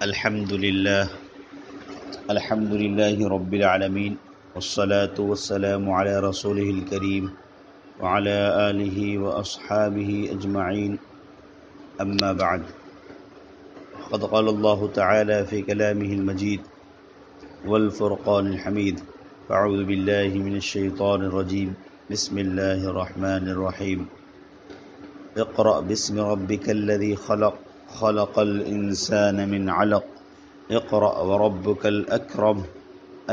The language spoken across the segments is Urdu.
الحمد لله رب العالمين والصلاة والسلام على رسوله الكريم وعلى آله وأصحابه أجمعين أما بعد قد قال الله تعالى في كلامه المجيد والفرقان الحميد فأعوذ بالله من الشيطان الرجيم بسم الله الرحمن الرحيم اقرأ باسم ربك الذي خلق الإنسان من علق اقرأ وربك الأكرم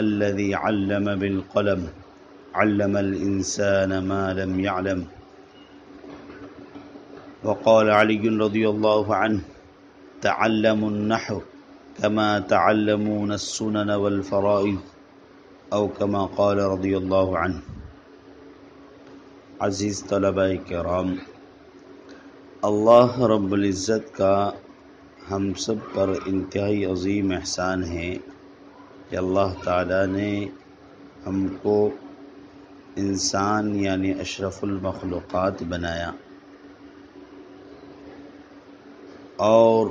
الذي علم بالقلم علم الإنسان ما لم يعلم وقال علي رضي الله عنه تعلموا النحو كما تعلمون السنن والفرائض او كما قال رضی اللہ عنہ۔ عزیز طلباء کرام، اللہ رب العزت کا ہم سب پر انتہائی عظیم احسان ہے کہ اللہ تعالیٰ نے ہم کو انسان یعنی اشرف المخلوقات بنایا اور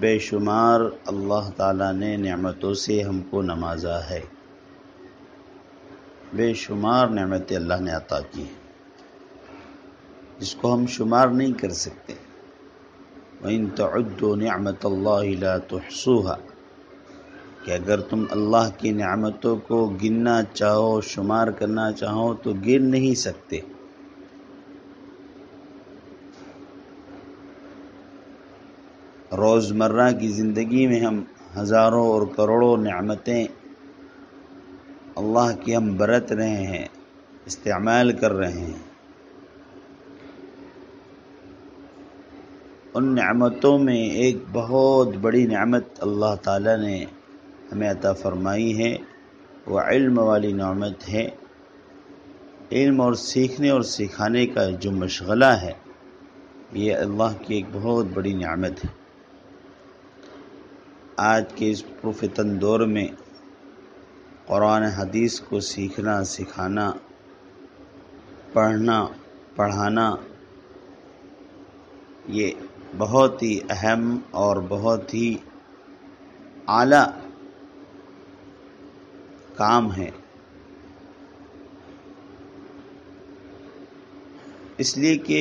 بے شمار اللہ تعالیٰ نے نعمتوں سے ہم کو نوازا ہے، بے شمار نعمتیں اللہ نے عطا کی ہیں جس کو ہم شمار نہیں کر سکتے۔ وَإِن تَعُدُّوا نِعْمَةَ اللَّهِ لَا تُحْصُوهَا، کہ اگر تم اللہ کی نعمتوں کو گننا چاہو، شمار کرنا چاہو تو گن نہیں سکتے۔ روزمرہ کی زندگی میں ہم ہزاروں اور کروڑوں نعمتیں اللہ کی ہم برت رہے ہیں، استعمال کر رہے ہیں۔ ان نعمتوں میں ایک بہت بڑی نعمت اللہ تعالیٰ نے ہمیں عطا فرمائی ہے، وہ علم والی نعمت ہے۔ علم اور سیکھنے اور سکھانے کا جو مشغلہ ہے، یہ اللہ کی ایک بہت بڑی نعمت ہے۔ آج کے اس پرفتن دور میں قرآن حدیث کو سیکھنا، سکھانا، پڑھنا، پڑھانا یہ بہت ہی اہم اور بہت ہی اعلیٰ کام ہے، اس لیے کہ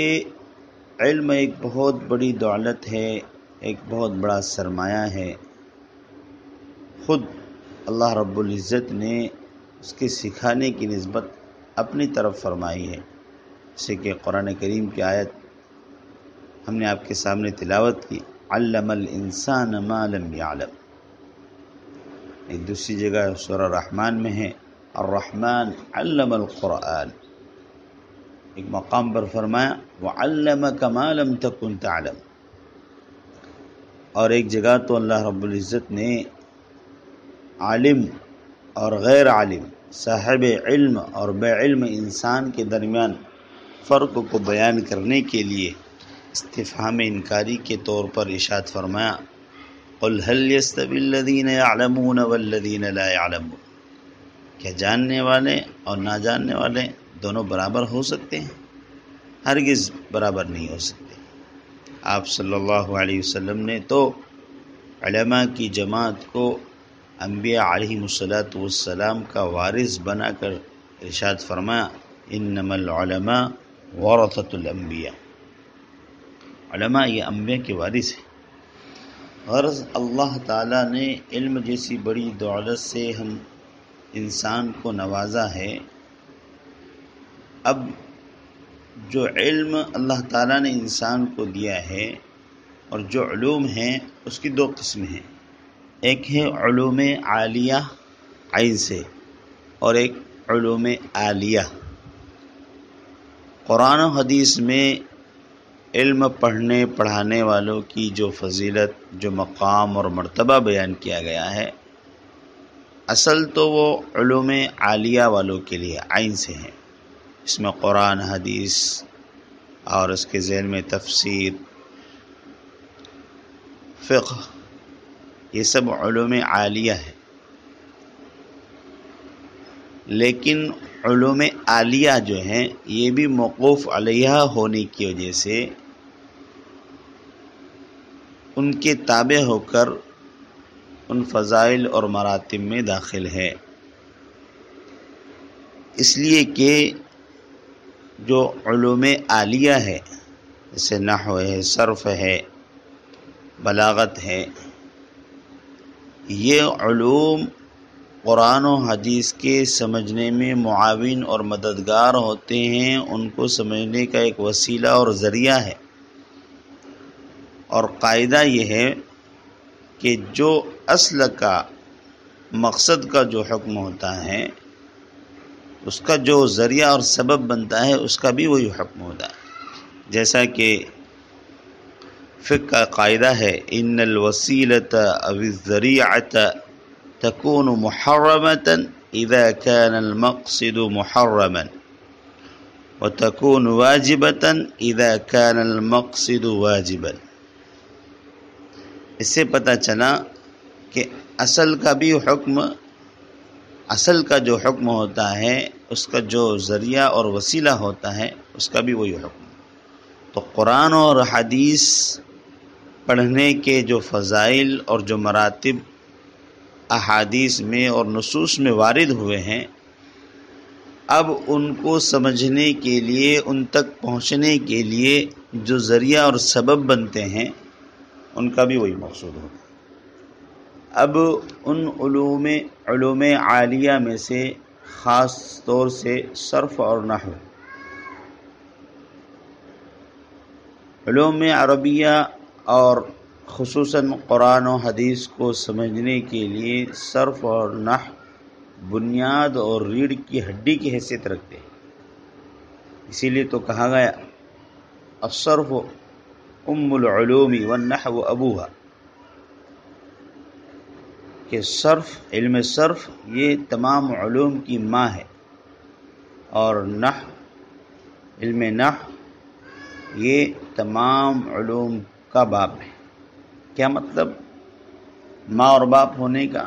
علم ایک بہت بڑی دولت ہے، ایک بہت بڑا سرمایہ ہے۔ خود اللہ رب العزت نے اس کے سکھانے کی نسبت اپنی طرف فرمائی ہے، جیسے کہ قرآن کریم کی آیت ہم نے آپ کے سامنے تلاوت کی، علم الانسان ما لم يعلم۔ ایک دوسری جگہ سورہ الرحمن میں ہے الرحمن علم القرآن، ایک مقام پر فرمایا وعلمک ما لم تکن تعلم، اور ایک جگہ تو اللہ رب العزت نے عالم اور غیر عالم، صاحب علم اور بے علم انسان کے درمیان فرق کو بیان کرنے کے لیے استفہام انکاری کے طور پر ارشاد فرمایا قل هل يستوي الذين يعلمون والذين لا يعلمون، کیا جاننے والے اور نہ جاننے والے دونوں برابر ہو سکتے ہیں؟ ہرگز برابر نہیں ہو سکتے۔ آپ صلی اللہ علیہ وسلم نے تو علماء کی جماعت کو انبیاء علیہ السلام کا وارث بنا کر ارشاد فرمایا انما العلماء ورثۃ الانبیاء، علماء یہ انبیاء کے وارث ہیں۔ غرض اللہ تعالیٰ نے علم جیسی بڑی دولت سے ہم انسان کو نوازا ہے۔ اب جو علم اللہ تعالیٰ نے انسان کو دیا ہے اور جو علوم ہیں اس کی دو قسمیں ہیں، ایک ہے علوم عالیہ عین سے اور ایک علوم عالیہ۔ قرآن و حدیث میں علم پڑھنے پڑھانے والوں کی جو فضیلت، جو مقام اور مرتبہ بیان کیا گیا ہے، اصل تو وہ علوم عالیہ والوں کے لیے عین سے ہیں۔ اس میں قرآن، حدیث اور اس کے ذیل میں تفسیر، فقہ، یہ سب علوم عالیہ ہے۔ لیکن علوم عالیہ جو ہیں یہ بھی موقوف علیہ ہونے کی وجہ سے ان کے تابع ہو کر ان فضائل اور مراتب میں داخل ہے، اس لیے کہ جو علوم عالیہ ہے جیسے نحو ہے، صرف ہے، بلاغت ہے، یہ علوم قرآن و حدیث کے سمجھنے میں معاون اور مددگار ہوتے ہیں، ان کو سمجھنے کا ایک وسیلہ اور ذریعہ ہے۔ اور قاعدہ یہ ہے کہ جو اصل کا مقصد کا جو حکم ہوتا ہے اس کا جو ذریعہ اور سبب بنتا ہے اس کا بھی وہی حکم ہوتا ہے، جیسا کہ فقہ کا قاعدہ ہے ان الوسیلۃ او الذریعۃ تکون محرمۃ اذا كان المقصد محرما وتكون واجبۃ اذا كان المقصد واجبا۔ اس سے پتہ چلا کہ اصل کا جو حکم ہوتا ہے اس کا جو ذریعہ اور وسیلہ ہوتا ہے اس کا بھی وہی حکم۔ تو قرآن اور حدیث پڑھنے کے جو فضائل اور جو مراتب احادیث میں اور نصوص میں وارد ہوئے ہیں، اب ان کو سمجھنے کے لیے، ان تک پہنچنے کے لیے جو ذریعہ اور سبب بنتے ہیں ان کا بھی وہی مقصود ہوتا ہے۔ اب ان علوم عالیہ میں سے خاص طور سے صرف اور نحو، علوم عربیہ اور خصوصاً قرآن و حدیث کو سمجھنے کے لیے صرف اور نحو بنیاد اور ریڑھ کی ہڈی کی حیثیت رکھتے ہیں۔ اسی لیے تو کہا گیا الصرف ام العلوم والنحو ابوہا، کہ علم صرف یہ تمام علوم کی ماں ہے، اور علم نحو یہ تمام علوم کا باپ ہے۔ کیا مطلب ماں اور باپ ہونے کا؟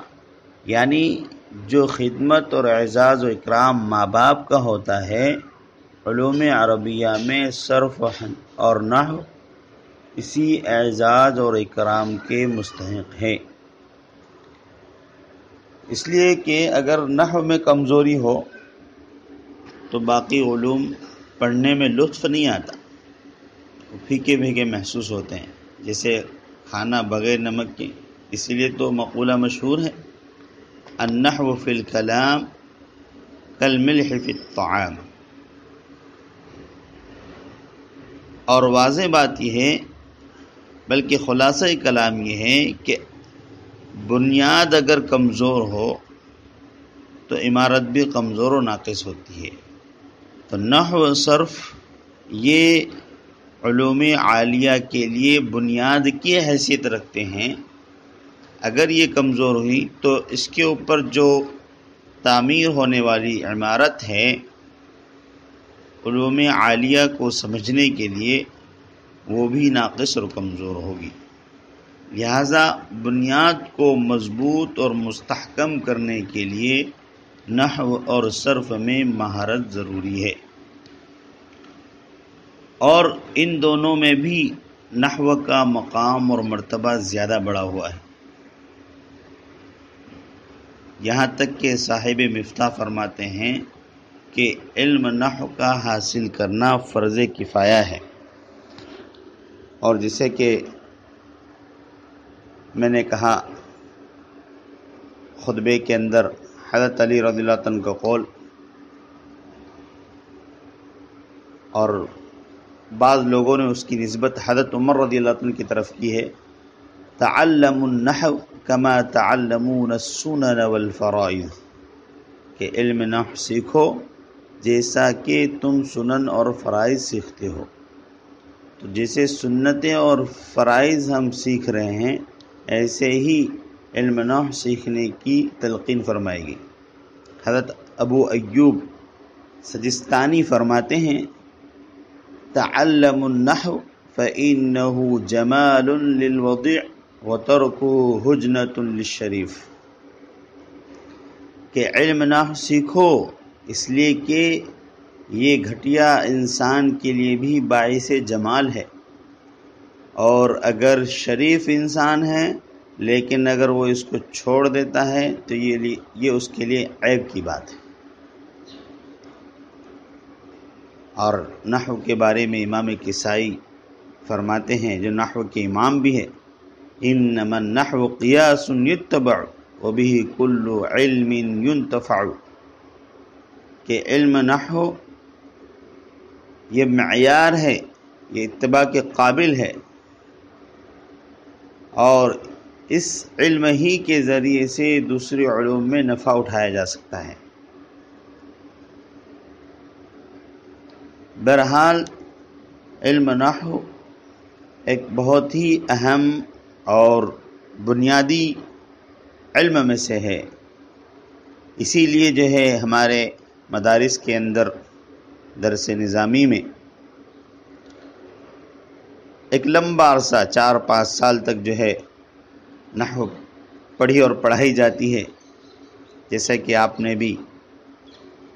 یعنی جو خدمت اور اعزاز و اکرام ماں باپ کا ہوتا ہے، علوم عربیہ میں صرف اور نحو اسی اعزاز اور اکرام کے مستحق ہے۔ اس لیے کہ اگر نحو میں کمزوری ہو تو باقی علوم پڑھنے میں لطف نہیں آتا، پھیکے پھیکے محسوس ہوتے ہیں، جیسے کھانا بغیر نمک کے۔ اسی لیے تو مقولہ مشہور ہے النحو فی الکلام کالملح فی الطعام۔ اور واضح بات یہ ہے، بلکہ خلاصہ کلام یہ ہے کہ بنیاد اگر کمزور ہو تو عمارت بھی کمزور و ناقص ہوتی ہے۔ تو نحو و صرف یہ علوم عالیہ کے لیے بنیاد کی حیثیت رکھتے ہیں، اگر یہ کمزور ہوئی تو اس کے اوپر جو تعمیر ہونے والی عمارت ہے علوم عالیہ کو سمجھنے کے لیے وہ بھی ناقص اور کمزور ہوگی۔ لہذا بنیاد کو مضبوط اور مستحکم کرنے کے لیے نحو اور صرف میں مہارت ضروری ہے، اور ان دونوں میں بھی نحو کا مقام اور مرتبہ زیادہ بڑا ہوا ہے، یہاں تک کہ صاحب مفتاح فرماتے ہیں کہ علم نحو کا حاصل کرنا فرض کفایہ ہے۔ اور جیسے کہ میں نے کہا خطبے کے اندر حضرت علی رضی اللہ عنہ کا قول، اور بعض لوگوں نے اس کی نسبت حضرت عمر رضی اللہ عنہ کی طرف کی ہے، تعلموا النحو کما تعلمون السنن والفرائض، کہ علم نحو سیکھو جیسا کہ تم سنن اور فرائض سیکھتے ہو۔ تو جیسے سنتیں اور فرائض ہم سیکھ رہے ہیں ایسے ہی علم نحو سیکھنے کی تلقین فرمائے گی۔ حضرت ابو ایوب سجستانی فرماتے ہیں تعلموا النحو فإنه جمال للوضيع وتركه حجنة للشریف، کہ علم نحو سیکھو اس لیے کہ یہ گھٹیا انسان کے لیے بھی باعث جمال ہے، اور اگر شریف انسان ہے لیکن اگر وہ اس کو چھوڑ دیتا ہے تو یہ اس کے لیے عیب کی بات ہے۔ اور نحو کے بارے میں امام کسائی فرماتے ہیں، جو نحو کے امام بھی ہے، انما النحو قیاس یتبع وبہ کل علم ینتفع، کہ علم نحو یہ معیار ہے، یہ اتباع کے قابل ہے، اور اس علم ہی کے ذریعے سے دوسرے علوم میں نفع اٹھایا جا سکتا ہے۔ بہرحال علم نحو ایک بہت ہی اہم اور بنیادی علم میں سے ہے، اسی لیے جو ہے ہمارے مدارس کے اندر درس نظامی میں ایک لمبا عرصہ 4-5 سال تک جو ہے نحو پڑھی اور پڑھائی جاتی ہے، جیسا کہ آپ نے بھی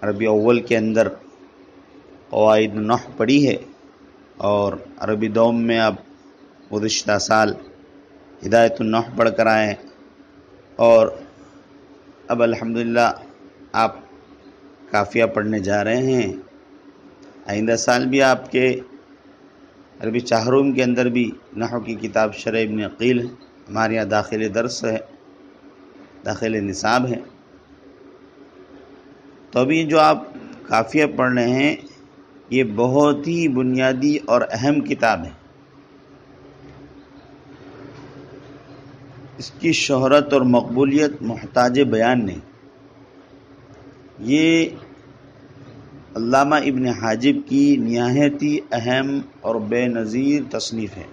عربی اول کے اندر قواعد نحو پڑھی ہے، اور عربی دوم میں اب گزشتہ سال ہدایت النحو پڑھ کر آئے ہیں، اور اب الحمدللہ آپ قافیہ پڑھنے جا رہے ہیں۔ آئندہ سال بھی آپ کے عربی چہروم کے اندر بھی نحو کی کتاب شرح ابن عقیل ہے، ہمارے یہاں داخل درس ہے، داخل نصاب ہے۔ تو ابھی جو آپ قافیہ پڑھ رہے ہیں یہ بہت ہی بنیادی اور اہم کتاب ہے، اس کی شہرت اور مقبولیت محتاج بیان نہیں۔ یہ علامہ ابن حاجب کی نہایت ہی اہم اور بے نظیر تصنیف ہے،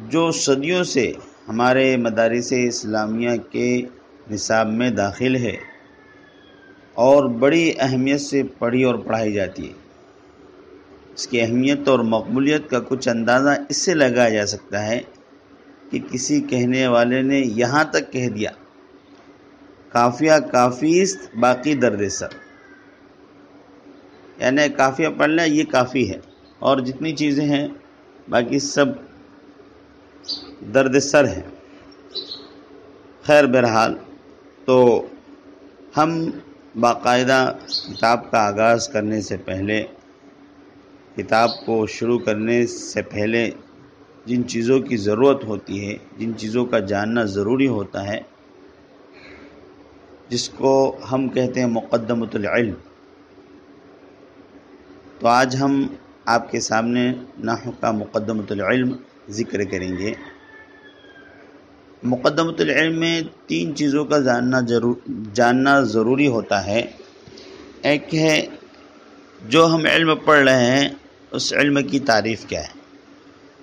جو صدیوں سے ہمارے مدارس اسلامیہ کے نصاب میں داخل ہے اور بڑی اہمیت سے پڑھی اور پڑھائی جاتی ہے۔ اس کی اہمیت اور مقبولیت کا کچھ اندازہ اس سے لگایا جا سکتا ہے کہ کسی کہنے والے نے یہاں تک کہہ دیا، قافیہ کافیست باقی درد سر، یعنی قافیہ پڑھ لیں یہ کافی ہے، اور جتنی چیزیں ہیں باقی سب درد سر ہیں۔ خیر بہرحال تو ہم باقاعدہ کتاب کا آغاز کرنے سے پہلے، کتاب کو شروع کرنے سے پہلے جن چیزوں کی ضرورت ہوتی ہے، جن چیزوں کا جاننا ضروری ہوتا ہے، جس کو ہم کہتے ہیں مقدمۃ العلم، تو آج ہم آپ کے سامنے نحو کا مقدمۃ العلم ذکر کریں گے۔ مقدمۃ العلم میں 3 چیزوں کا جاننا ضروری ہوتا ہے۔ ایک ہے جو ہم علم پڑھ رہے ہیں اس علم کی تعریف کیا ہے،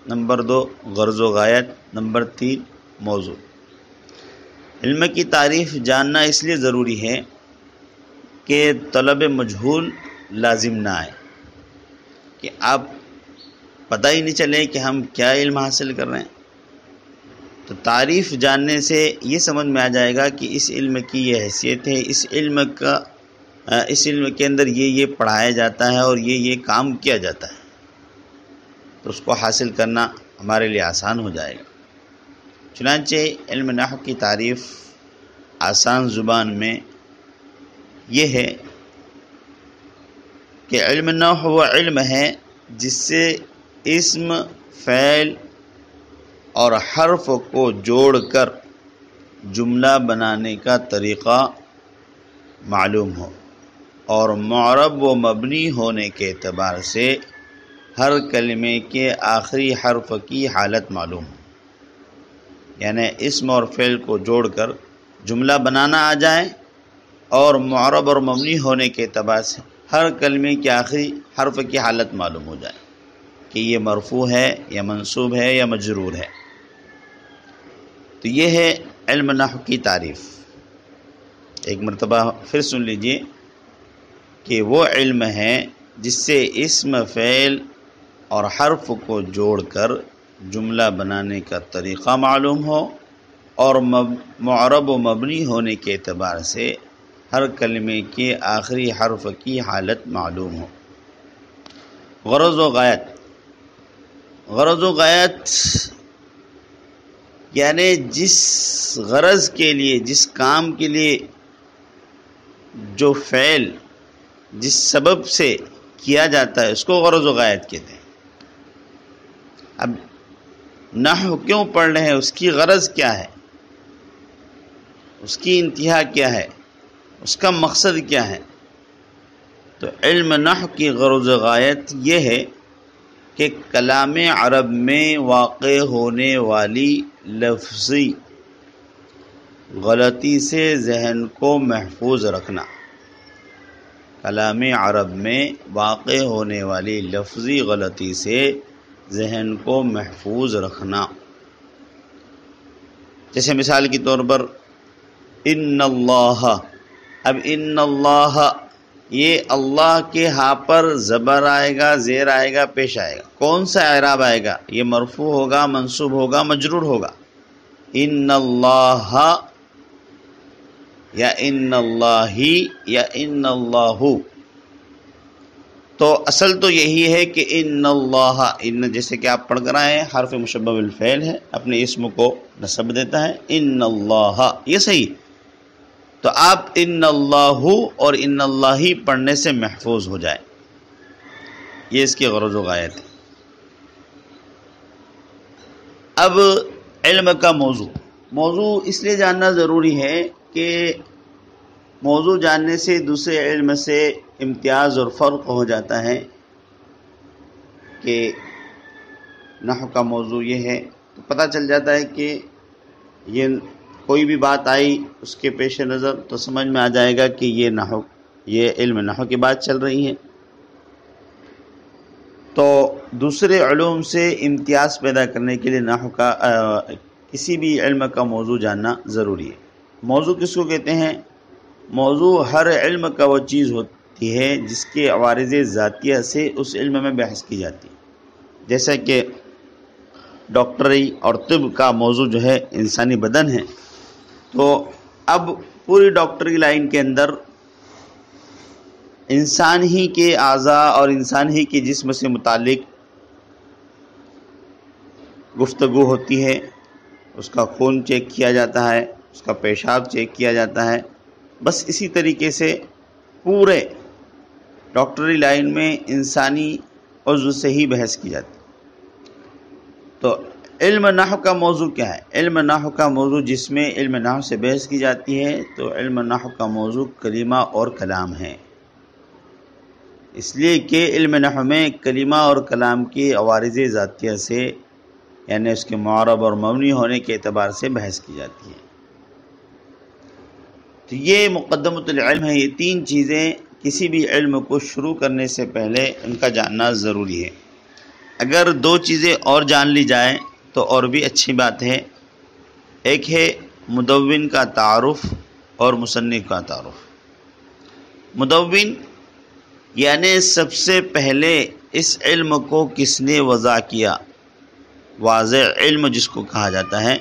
نمبر 2 غرض و غایت، نمبر 3 موضوع۔ علم کی تعریف جاننا اس لیے ضروری ہے کہ طلب مجہول لازم نہ آئے، کہ آپ پتہ ہی نہیں چلے کہ ہم کیا علم حاصل کر رہے ہیں۔ تو تعریف جاننے سے یہ سمجھ میں آ جائے گا کہ اس علم کی یہ حیثیت ہے، اس علم کے اندر یہ پڑھایا جاتا ہے اور یہ کام کیا جاتا ہے، تو اس کو حاصل کرنا ہمارے لیے آسان ہو جائے گا۔ چنانچہ علم نحو کی تعریف آسان زبان میں یہ ہے کہ علم نحو وہ علم ہے جس سے اسم، فعل اور حرف کو جوڑ کر جملہ بنانے کا طریقہ معلوم ہو، اور معرب و مبنی ہونے کے اعتبار سے ہر کلمے کے آخری حرف کی حالت معلوم ہو، یعنی اسم اور فعل کو جوڑ کر جملہ بنانا آ جائے، اور معرب اور مبنی ہونے کے اعتبار سے ہر کلمے کے آخری حرف کی حالت معلوم ہو جائے کہ یہ مرفوع ہے یا منصوب ہے یا مجرور ہے۔ تو یہ ہے علم نحو کی تعریف۔ ایک مرتبہ پھر سن لیجئے کہ وہ علم ہے جس سے اسم، فعل اور حرف کو جوڑ کر جملہ بنانے کا طریقہ معلوم ہو، اور معرب و مبنی ہونے کے اعتبار سے ہر کلمے کے آخری حرف کی حالت معلوم ہو۔ غرض و غایت، غرض و غایت یعنی جس غرض کے لیے، جس کام کے لیے جو فعل جس سبب سے کیا جاتا ہے اس کو غرض و غایت کہتے ہیں۔ اب نحو کیوں پڑھ رہے ہیں، اس کی غرض کیا ہے، اس کی انتہا کیا ہے، اس کا مقصد کیا ہے؟ تو علم نحو کی غرض و غایت یہ ہے کہ کلام عرب میں واقع ہونے والی لفظی غلطی سے ذہن کو محفوظ رکھنا، کلام عرب میں واقع ہونے والی لفظی غلطی سے ذہن کو محفوظ رکھنا۔ جیسے مثال کے طور پر ان اللہ، اب ان اللہ یہ اللہ کے ہاں پر زبر آئے گا، زیر آئے گا، پیش آئے گا، کون سا اعراب آئے گا؟ یہ مرفوع ہوگا، منصوب ہوگا، مجرور ہوگا؟ ان اللہ یا ان اللہ یا ان اللہ؟ تو اصل تو یہی ہے کہ ان اللہ، ان جیسے کہ آپ پڑھ کر آئے ہیں حرف مشبہ بالفعل ہے، اپنے اسم کو نسب دیتا ہے، ان اللہ، یہ صحیح۔ تو آپ ان اللہ اور ان اللہ پڑھنے سے محفوظ ہو جائے، یہ اس کی غرض و غایت ہے۔ اب علم کا موضوع اس لیے جاننا ضروری ہے کہ موضوع جاننے سے دوسرے علم سے امتیاز اور فرق ہو جاتا ہے کہ نحو کا موضوع یہ ہے، تو پتہ چل جاتا ہے کہ یہ کوئی بھی بات آئی اس کے پیش نظر تو سمجھ میں آ جائے گا کہ یہ علم نحو کی بات چل رہی ہے۔ تو دوسرے علوم سے امتیاز پیدا کرنے کے لیے نحو کا کسی بھی علم کا موضوع جاننا ضروری ہے۔ موضوع کس کو کہتے ہیں؟ موضوع ہر علم کا وہ چیز ہوتی ہے جس کے عوارض ذاتیہ سے اس علم میں بحث کی جاتی ہے۔ جیسا کہ ڈاکٹری اور طب کا موضوع جو ہے انسانی بدن ہے، تو اب پوری ڈاکٹری لائن کے اندر انسان ہی کے اعضاء اور انسان ہی کے جسم سے متعلق گفتگو ہوتی ہے، اس کا خون چیک کیا جاتا ہے، اس کا پیشاب چیک کیا جاتا ہے۔ بس اسی طریقے سے پورے ڈاکٹری لائن میں انسانی عضو سے ہی بحث کی جاتی ہے۔ تو علم نحو کا موضوع کیا ہے؟ علم نحو کا موضوع جس میں علم نحو سے بحث کی جاتی ہے، تو علم نحو کا موضوع کلمہ اور کلام ہے، اس لیے کہ علم نحو میں کلمہ اور کلام کی عوارض ذاتیہ سے یعنی اس کے معرب اور مبنی ہونے کے اعتبار سے بحث کی جاتی ہے۔ تو یہ مقدمۃ العلم ہے، یہ تین چیزیں کسی بھی علم کو شروع کرنے سے پہلے ان کا جاننا ضروری ہے۔ اگر دو چیزیں اور جان لی جائیں تو اور بھی اچھی بات ہے۔ ایک ہے مدون کا تعارف اور مصنف کا تعارف۔ مدون یعنی سب سے پہلے اس علم کو کس نے وضع کیا، واضح علم جس کو کہا جاتا ہے،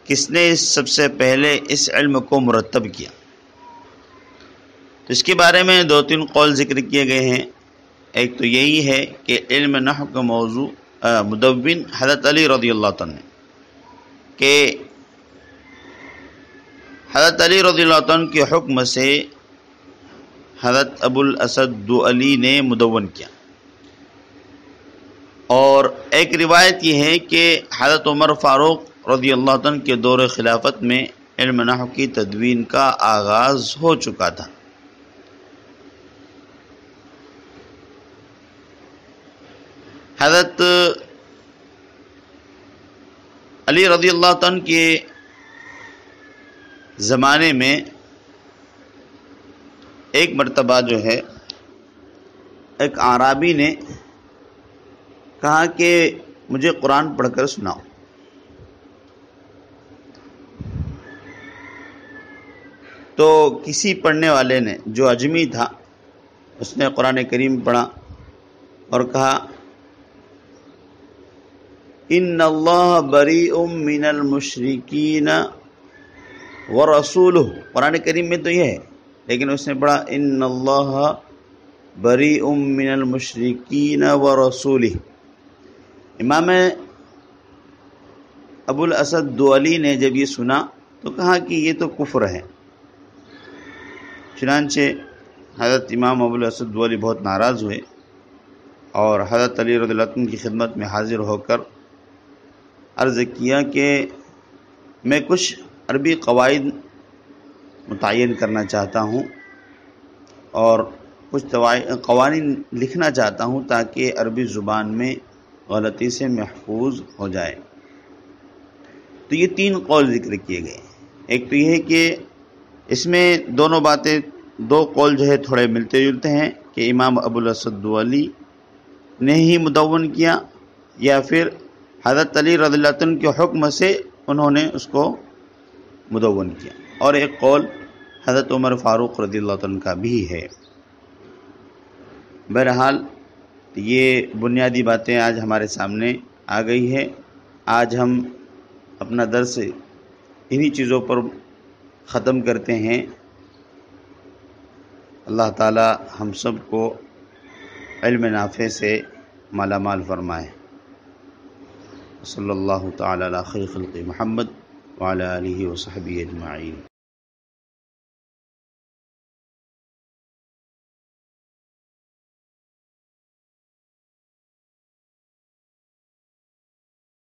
کس نے سب سے پہلے اس علم کو مرتب کیا۔ تو اس کے بارے میں دو تین قول ذکر کیے گئے ہیں۔ ایک تو یہی ہے کہ علم نحو کا موضوع مدون حضرت علی رضی اللہ عنہ کہ حضرت علی رضی اللہ عنہ کے حکم سے حضرت ابو الاسد دؤلی نے مدون کیا۔ اور ایک روایت یہ ہے کہ حضرت عمر فاروق رضی اللہ عنہ کے دور خلافت میں علم نحو کی تدوین کا آغاز ہو چکا تھا۔ حضرت علی رضی اللہ عنہ کے زمانے میں ایک مرتبہ جو ہے ایک اعرابی نے کہا کہ مجھے قرآن پڑھ کر سناؤ۔ تو کسی پڑھنے والے نے جو اجمی تھا اس نے قرآن کریم پڑھا اور کہا ان اللہ بریء من المشرکین ورسولہ۔ قرآن کریم میں تو یہ ہے، لیکن اس نے پڑھا ان اللہ بریء من المشرکین ورسولہ، امام ابو الاسد دؤلی نے جب یہ سنا تو کہا کہ یہ تو کفر ہے۔ چنانچہ حضرت امام ابو الاسد دؤلی بہت ناراض ہوئے اور حضرت علی رضی اللہ عنہ کی خدمت میں حاضر ہو کر عرض کیا کہ میں کچھ عربی قواعد متعین کرنا چاہتا ہوں اور کچھ قوانین لکھنا چاہتا ہوں تاکہ عربی زبان میں غلطی سے محفوظ ہو جائے۔ تو یہ 3 قول ذکر کیے گئے۔ ایک تو یہ ہے کہ اس میں دونوں باتیں، 2 قول جو ہے تھوڑے ملتے جلتے ہیں کہ امام ابو الاسد دؤلی نے ہی مدون کیا یا پھر حضرت علی رضی اللہ عنہ کے حکم سے انہوں نے اس کو مدون کیا، اور ایک قول حضرت عمر فاروق رضی اللہ عنہ کا بھی ہے۔ بہرحال یہ بنیادی باتیں آج ہمارے سامنے آ گئی ہے۔ آج ہم اپنا درس انہی چیزوں پر ختم کرتے ہیں۔ اللہ تعالی ہم سب کو علم نافع سے مالا مال فرمائے۔ صلی اللہ تعالی علی خیر خلق محمد وعلی آلہ وصحبہ اجمعین۔